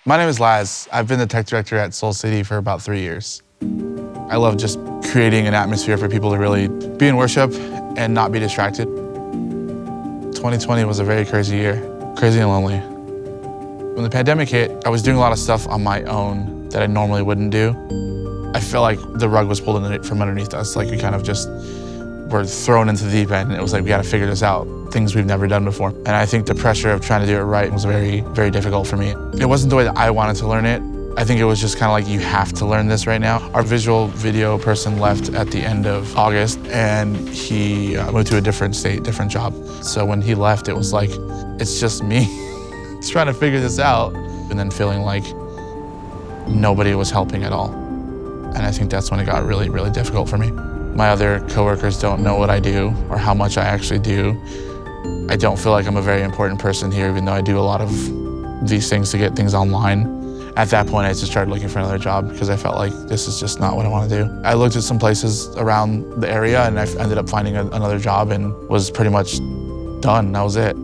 My name is Laz. I've been the tech director at Soul City for about 3 years. I love just creating an atmosphere for people to really be in worship and not be distracted. 2020 was a very crazy year, crazy and lonely. When the pandemic hit, I was doing a lot of stuff on my own that I normally wouldn't do. I felt like the rug was pulled from underneath us, like we kind of just were thrown into the deep end, and it was like, we gotta figure this out, things we've never done before. And I think the pressure of trying to do it right was very, very difficult for me. It wasn't the way that I wanted to learn it. I think it was just kind of like, you have to learn this right now. Our visual video person left at the end of August, and he moved to a different state, different job. So when he left, it was like, it's just me trying to figure this out, and then feeling like nobody was helping at all. And I think that's when it got really, really difficult for me. My other coworkers don't know what I do or how much I actually do. I don't feel like I'm a very important person here, even though I do a lot of these things to get things online. At that point, I just started looking for another job because I felt like this is just not what I want to do. I looked at some places around the area, and I ended up finding another job and was pretty much done. That was it.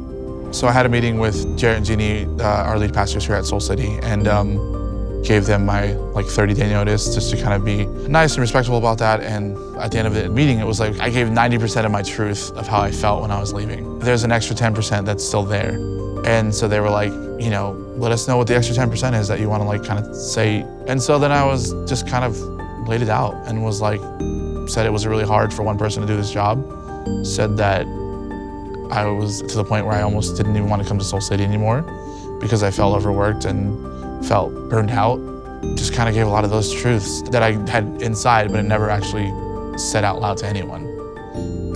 So I had a meeting with Jarrett and Jeannie, our lead pastors here at Soul City, and gave them my 30-day notice just to kind of be nice and respectful about that. And at the end of the meeting, it was like I gave 90% of my truth of how I felt when I was leaving. There's an extra 10% that's still there. And so they were like, you know, let us know what the extra 10% is that you want to kind of say. And so then I was just kind of laid it out and was like, said it was really hard for one person to do this job. Said that I was to the point where I almost didn't even want to come to Soul City anymore because I felt overworked and felt burned out. Just kind of gave a lot of those truths that I had inside, but I never actually said out loud to anyone.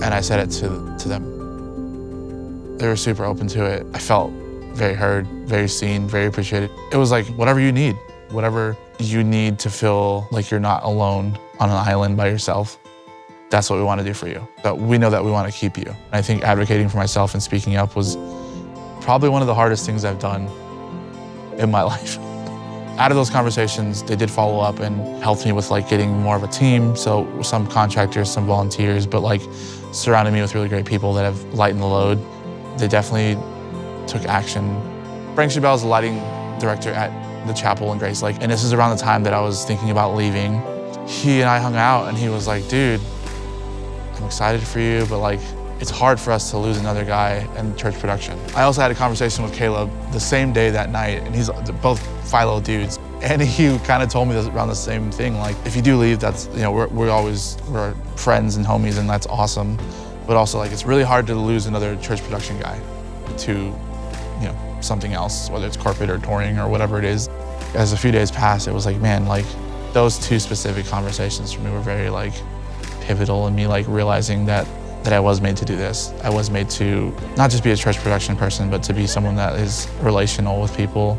And I said it to them. They were super open to it. I felt very heard, very seen, very appreciated. It was like, whatever you need to feel like you're not alone on an island by yourself, that's what we want to do for you. But we know that we want to keep you. And I think advocating for myself and speaking up was probably one of the hardest things I've done in my life. Out of those conversations, they did follow up and helped me with getting more of a team. So some contractors, some volunteers, but surrounding me with really great people that have lightened the load. They definitely took action. Frank Chabelle is the lighting director at the chapel in Grace Lake. And this is around the time that I was thinking about leaving. He and I hung out, and he was like, dude, I'm excited for you, but it's hard for us to lose another guy in church production. I also had a conversation with Caleb the same day that night, and he's both FILO dudes. And he kind of told me around the same thing, if you do leave, that's, we're friends and homies, and that's awesome. But also it's really hard to lose another church production guy to, something else, whether it's corporate or touring or whatever it is. As a few days passed, it was like, man, those two specific conversations for me were very pivotal in me realizing that I was made to do this. I was made to not just be a church production person, but to be someone that is relational with people.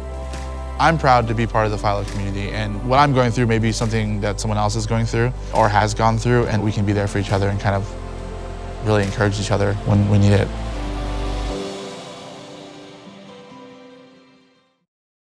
I'm proud to be part of the FILO community, and what I'm going through may be something that someone else is going through or has gone through, and we can be there for each other and kind of really encourage each other when we need it.